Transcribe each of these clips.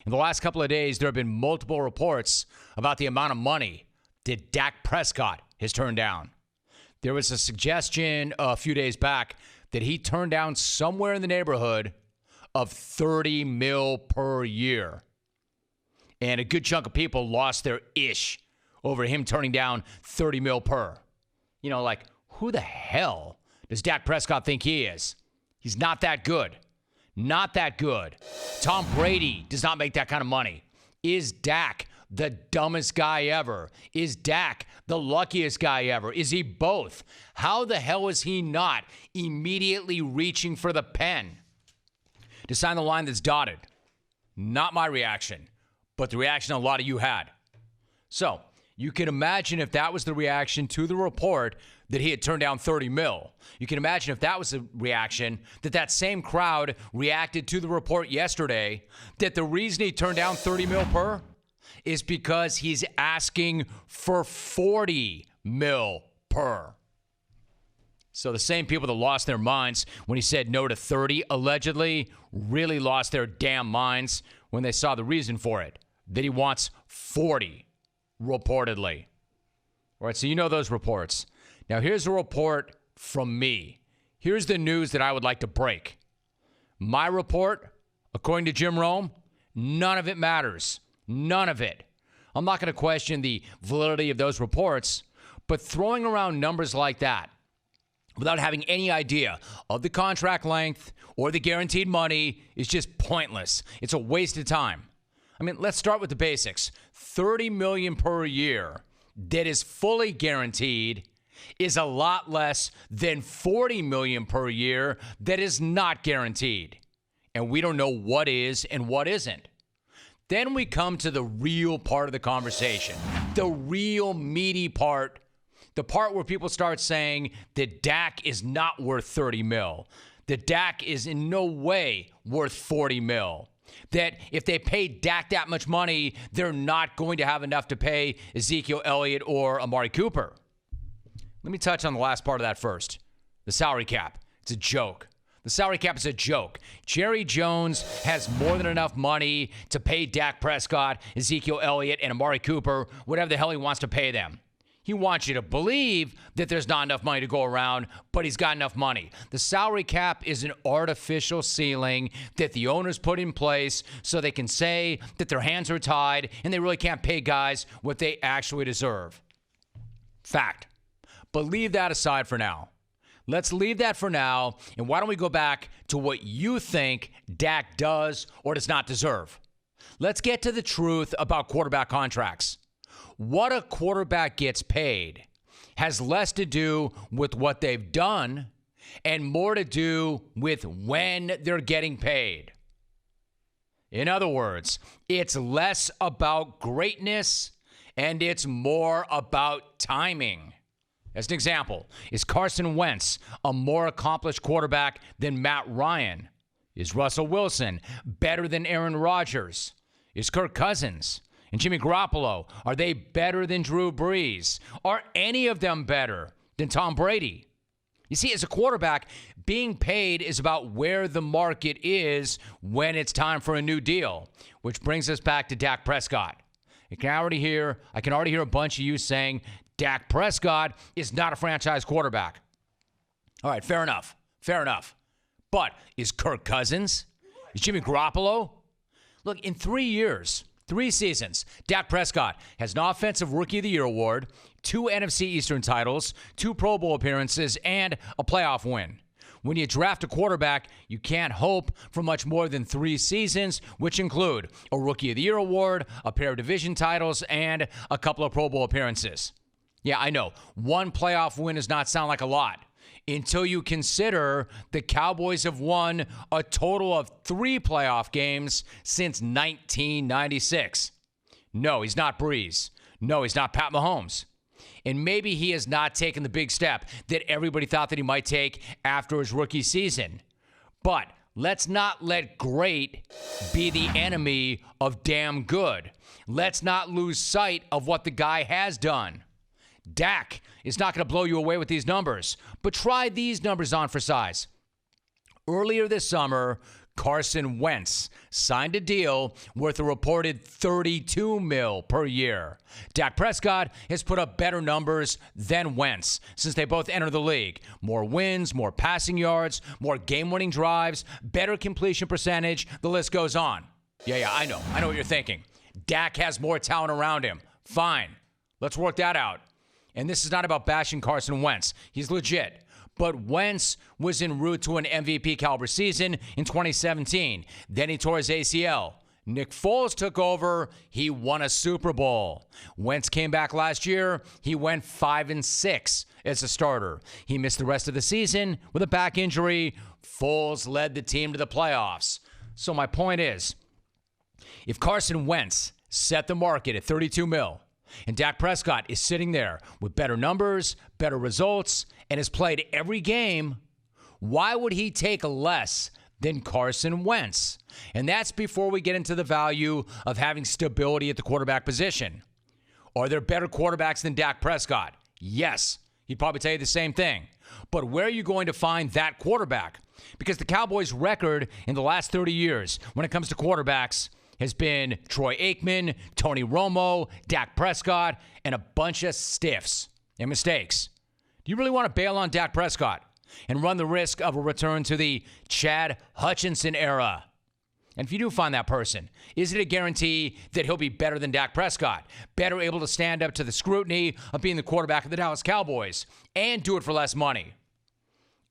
In the last couple of days, there have been multiple reports about the amount of money that Dak Prescott has turned down. There was a suggestion a few days back that he turned down somewhere in the neighborhood of $30 million per year. And a good chunk of people lost their ish over him turning down $30 million per. You know, like, who the hell does Dak Prescott think he is? He's not that good. Not that good. Tom Brady does not make that kind of money. Is Dak the dumbest guy ever? Is Dak the luckiest guy ever? Is he both? How the hell is he not immediately reaching for the pen to sign the line that's dotted? Not my reaction, but the reaction a lot of you had. So you can imagine if that was the reaction to the report that he had turned down $30 million. You can imagine if that was the reaction that same crowd reacted to the report yesterday, that the reason he turned down $30 million per is because he's asking for $40 million per. So the same people that lost their minds when he said no to 30, allegedly, really lost their damn minds when they saw the reason for it, that he wants 40, reportedly. All right, so you know those reports. Now, here's a report from me. Here's the news that I would like to break. My report, according to Jim Rome, none of it matters. None of it. I'm not going to question the validity of those reports, but throwing around numbers like that without having any idea of the contract length or the guaranteed money is just pointless. It's a waste of time. I mean, let's start with the basics. $30 million per year that is fully guaranteed is a lot less than $40 million per year that is not guaranteed. And we don't know what is and what isn't. Then we come to the real part of the conversation, the real meaty part, the part where people start saying that Dak is not worth $30 million, that Dak is in no way worth $40 million, that if they pay Dak that much money, they're not going to have enough to pay Ezekiel Elliott or Amari Cooper. Let me touch on the last part of that first. The salary cap. It's a joke. The salary cap is a joke. Jerry Jones has more than enough money to pay Dak Prescott, Ezekiel Elliott, and Amari Cooper, whatever the hell he wants to pay them. He wants you to believe that there's not enough money to go around, but he's got enough money. The salary cap is an artificial ceiling that the owners put in place so they can say that their hands are tied and they really can't pay guys what they actually deserve. Fact. But leave that aside for now. Let's leave that for now, and why don't we go back to what you think Dak does or does not deserve? Let's get to the truth about quarterback contracts. What a quarterback gets paid has less to do with what they've done and more to do with when they're getting paid. In other words, it's less about greatness and it's more about timing. As an example, is Carson Wentz a more accomplished quarterback than Matt Ryan? Is Russell Wilson better than Aaron Rodgers? Is Kirk Cousins and Jimmy Garoppolo, are they better than Drew Brees? Are any of them better than Tom Brady? You see, as a quarterback, being paid is about where the market is when it's time for a new deal, which brings us back to Dak Prescott. I can already hear a bunch of you saying Dak Prescott is not a franchise quarterback. All right, fair enough. But is Kirk Cousins? Is Jimmy Garoppolo? Look, in 3 years, 3 seasons, Dak Prescott has an Offensive Rookie of the Year award, 2 NFC Eastern titles, 2 Pro Bowl appearances, and a playoff win. When you draft a quarterback, you can't hope for much more than 3 seasons, which include a Rookie of the Year award, a pair of division titles, and a couple of Pro Bowl appearances. Yeah, I know. 1 playoff win does not sound like a lot until you consider the Cowboys have won a total of 3 playoff games since 1996. No, he's not Breeze. No, he's not Pat Mahomes. And maybe he has not taken the big step that everybody thought that he might take after his rookie season. But let's not let great be the enemy of damn good. Let's not lose sight of what the guy has done. Dak is not going to blow you away with these numbers, but try these numbers on for size. Earlier this summer, Carson Wentz signed a deal worth a reported $32 million per year. Dak Prescott has put up better numbers than Wentz since they both entered the league. More wins, more passing yards, more game-winning drives, better completion percentage. The list goes on. Yeah, I know. I know what you're thinking. Dak has more talent around him. Fine. Let's work that out. And this is not about bashing Carson Wentz. He's legit. But Wentz was en route to an MVP caliber season in 2017. Then he tore his ACL. Nick Foles took over. He won a Super Bowl. Wentz came back last year. He went 5-6 as a starter. He missed the rest of the season with a back injury. Foles led the team to the playoffs. So my point is, if Carson Wentz set the market at $32 million, and Dak Prescott is sitting there with better numbers, better results, and has played every game, why would he take less than Carson Wentz? And that's before we get into the value of having stability at the quarterback position. Are there better quarterbacks than Dak Prescott? Yes. He'd probably tell you the same thing. But where are you going to find that quarterback? Because the Cowboys' record in the last 30 years when it comes to quarterbacks has been Troy Aikman, Tony Romo, Dak Prescott, and a bunch of stiffs and mistakes. Do you really want to bail on Dak Prescott and run the risk of a return to the Chad Hutchinson era? And if you do find that person, is it a guarantee that he'll be better than Dak Prescott, better able to stand up to the scrutiny of being the quarterback of the Dallas Cowboys, and do it for less money?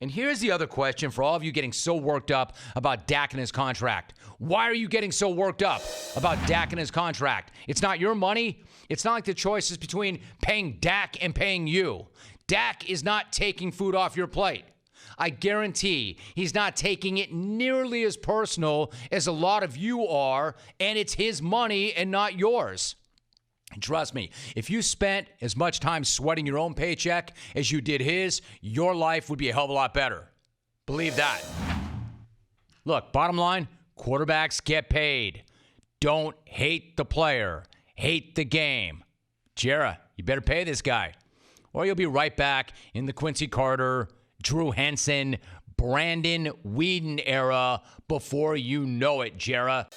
And here's the other question for all of you getting so worked up about Dak and his contract. Why are you getting so worked up about Dak and his contract? It's not your money. It's not like the choice is between paying Dak and paying you. Dak is not taking food off your plate. I guarantee he's not taking it nearly as personal as a lot of you are, and it's his money and not yours. And trust me, if you spent as much time sweating your own paycheck as you did his, your life would be a hell of a lot better. Believe that. Look, bottom line, quarterbacks get paid. Don't hate the player. Hate the game. Jarrah, you better pay this guy, or you'll be right back in the Quincy Carter, Drew Henson, Brandon Weeden era before you know it, Jarrah.